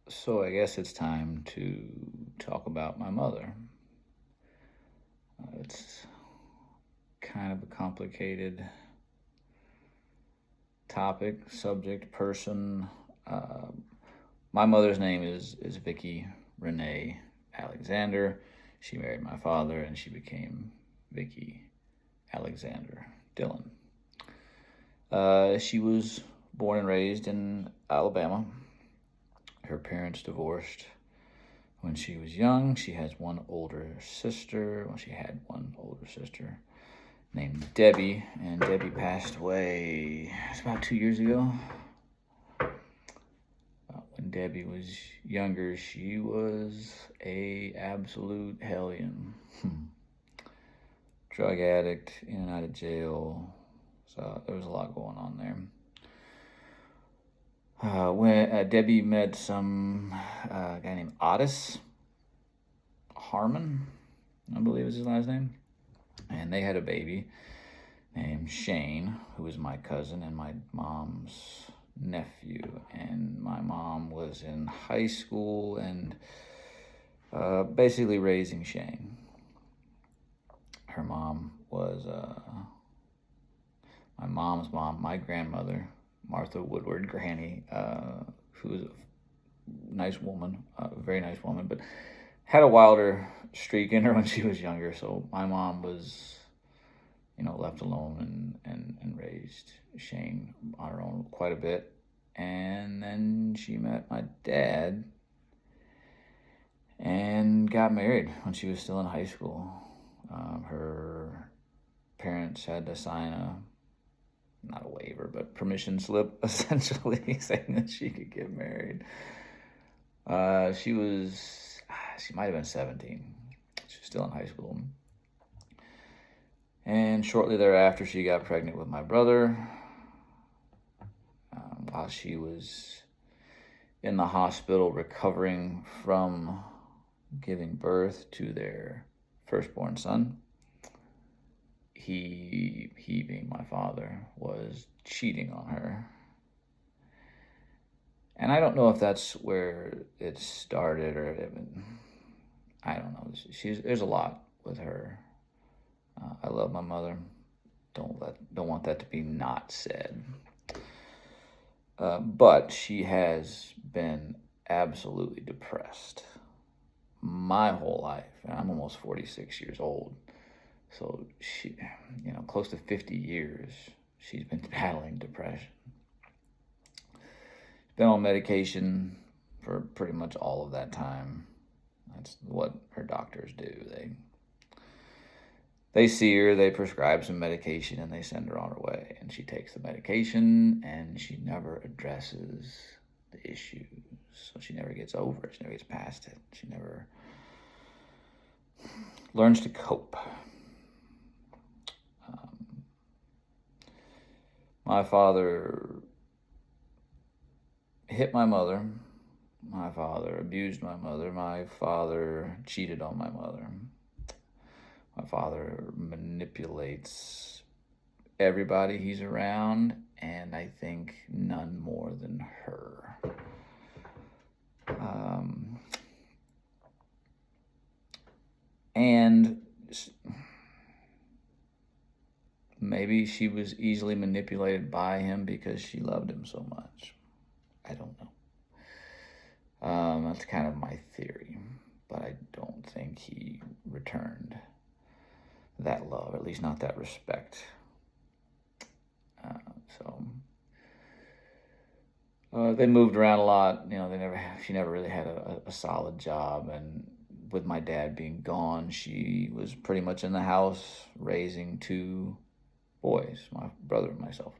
So I guess it's time to talk about my mother. It's kind of a complicated topic, subject, person. Uh, my mother's name is Vicki Renee Alexander. She married my father and she became Vicki Alexander Dillon. She was born and raised in Alabama. Her parents divorced when she was young. She has one older sister. Well, she had one older sister named Debbie, and Debbie passed away. It's about 2 years ago. When Debbie was younger, she was a absolute hellion. Drug addict, in and out of jail. So there was a lot going on there. When Debbie met some guy named Otis Harmon, I believe is his last name, and they had a baby named Shane, who was my cousin and my mom's nephew. And my mom was in high school and basically raising Shane. Her mom was my mom's mom, my grandmother, Martha Woodward, Granny, who was a nice woman, a very nice woman, but had a wilder streak in her when she was younger. So my mom was, left alone and raised Shane on her own quite a bit. And then she met my dad and got married when she was still in high school. Her parents had to sign not a waiver, but permission slip, essentially, saying that she could get married. She might have been 17. She was still in high school. And shortly thereafter, she got pregnant with my brother while she was in the hospital recovering from giving birth to their firstborn son. He being my father, was cheating on her. And I don't know if that's where it started or I don't know. There's a lot with her. I love my mother. Don't want that to be not said. But she has been absolutely depressed my whole life. And I'm almost 46 years old. So she, close to 50 years, she's been battling depression. She's been on medication for pretty much all of that time. That's what her doctors do. They see her, they prescribe some medication, and they send her on her way. And she takes the medication, and she never addresses the issues. So she never gets over it. She never gets past it. She never learns to cope. My father hit my mother. My father abused my mother. My father cheated on my mother. My father manipulates everybody he's around, and I think none more than her. And maybe she was easily manipulated by him because she loved him so much. I don't know. That's kind of my theory, but I don't think he returned that love, at least not that respect. They moved around a lot. She never really had a solid job, and with my dad being gone, she was pretty much in the house raising two boys, my brother and myself.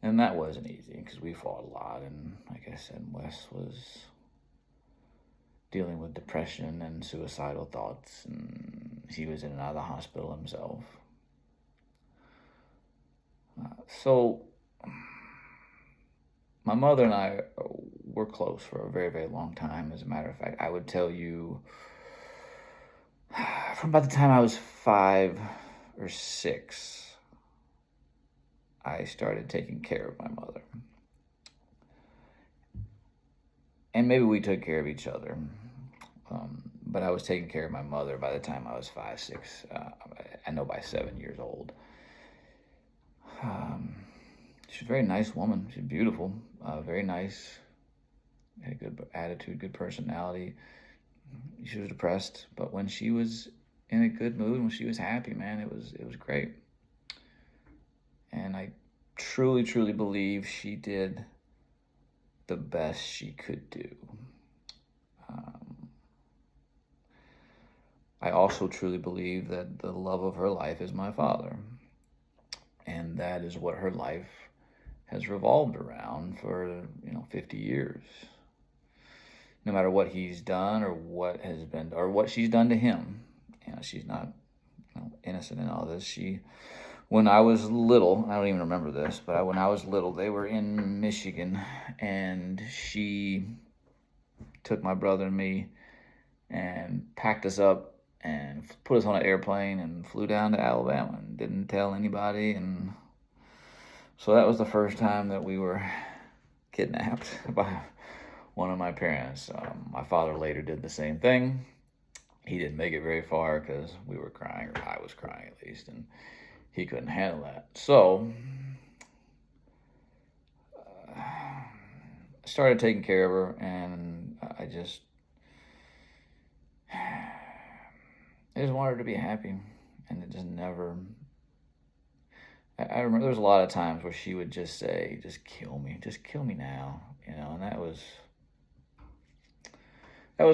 And that wasn't easy because we fought a lot, and like I said, Wes was dealing with depression and suicidal thoughts, and he was in and out of the hospital himself. So my mother and I were close for a very, very long time. As a matter of fact, I would tell you from about the time I was 5 or 6, I started taking care of my mother. and maybe we took care of each other. But I was taking care of my mother by the time I was 5, 6. I know by 7 years old. She's a very nice woman. She's beautiful, very nice, had a good attitude, good personality. She was depressed, but when she was in a good mood, when she was happy, man, it was great. And I truly, truly believe she did the best she could do. I also truly believe that the love of her life is my father. And that is what her life has revolved around for, 50 years. No matter what he's done or what has been, or what she's done to him. She's not innocent in all this. When I was little, I don't even remember this, but when I was little, they were in Michigan, and she took my brother and me and packed us up and put us on an airplane and flew down to Alabama and didn't tell anybody. And so that was the first time that we were kidnapped by one of my parents. My father later did the same thing. He didn't make it very far because we were crying, or I was crying at least, and he couldn't handle that. So I started taking care of her, and I just wanted her to be happy, and it just never. I remember there was a lot of times where she would just say, "Just kill me now," and that was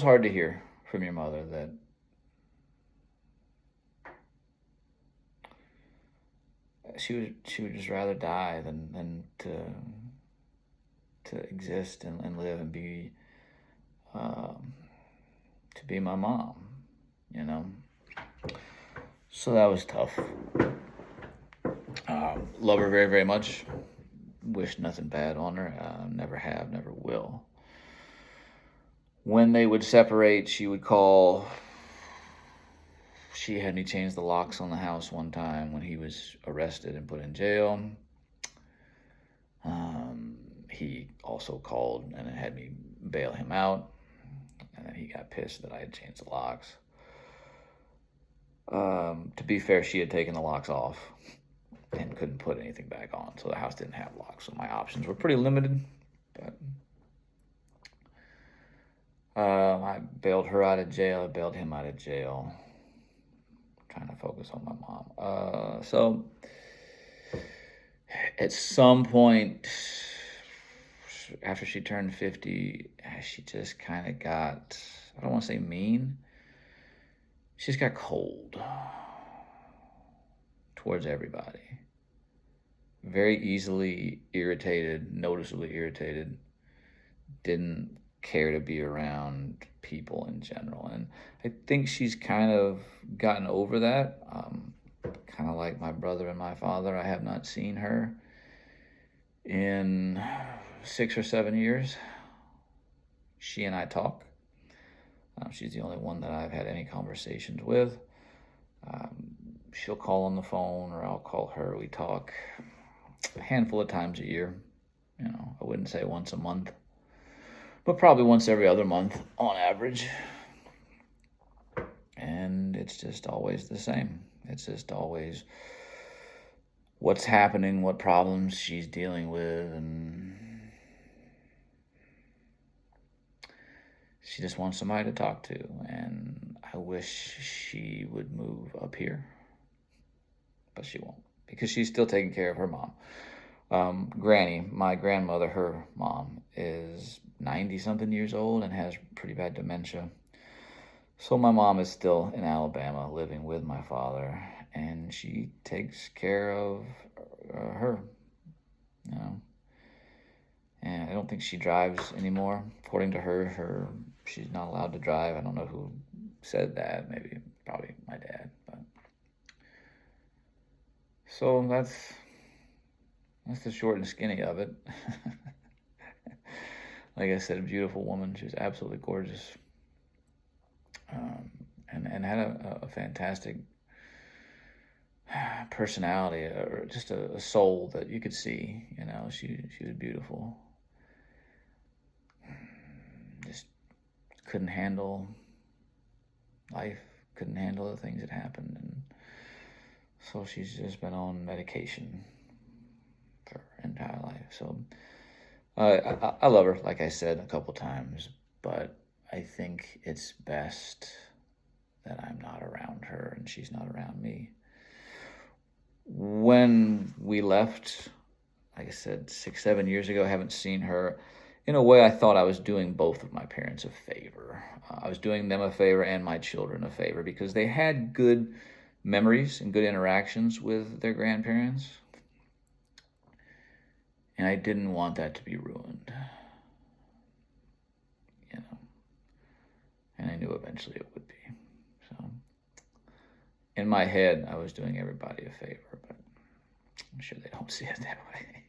hard to hear from your mother, that she would just rather die than to exist and live and be to be my mom, So that was tough. Love her very, very much. Wish nothing bad on her. Never have, never will. When they would separate, she would call. She had me change the locks on the house one time when he was arrested and put in jail. He also called and had me bail him out. And then he got pissed that I had changed the locks. To be fair, she had taken the locks off and couldn't put anything back on. So the house didn't have locks. So my options were pretty limited. But I bailed her out of jail. I bailed him out of jail. Trying to focus on my mom. So at some point, after she turned 50, she just kind of got, I don't want to say mean, she just got cold towards everybody. Very easily irritated, noticeably irritated, didn't care to be around people in general. And I think she's kind of gotten over that. Kind of like my brother and my father, I have not seen her in 6 or 7 years. She and I talk. She's the only one that I've had any conversations with. She'll call on the phone, or I'll call her. We talk a handful of times a year. I wouldn't say once a month, but probably once every other month on average. And it's just always the same. It's just always what's happening, what problems she's dealing with, and she just wants somebody to talk to. And I wish she would move up here, but she won't, because she's still taking care of her mom. Granny, my grandmother, her mom, is 90-something years old and has pretty bad dementia. So my mom is still in Alabama living with my father, and she takes care of her, And I don't think she drives anymore. According to her, she's not allowed to drive. I don't know who said that. Probably my dad. But so that's the short and skinny of it. Like I said, a beautiful woman. She was absolutely gorgeous. And had a fantastic personality, or just a soul that you could see. She was beautiful. couldn't handle life, couldn't handle the things that happened, and so she's just been on medication for her entire life. So I love her, like I said a couple times, but I think it's best that I'm not around her and she's not around me. When we left, like I said, 6, 7 years ago, I haven't seen her. In a way, I thought I was doing both of my parents a favor. I was doing them a favor and my children a favor because they had good memories and good interactions with their grandparents. And I didn't want that to be ruined, you know. And I knew eventually it would be. So in my head, I was doing everybody a favor, but I'm sure they don't see it that way.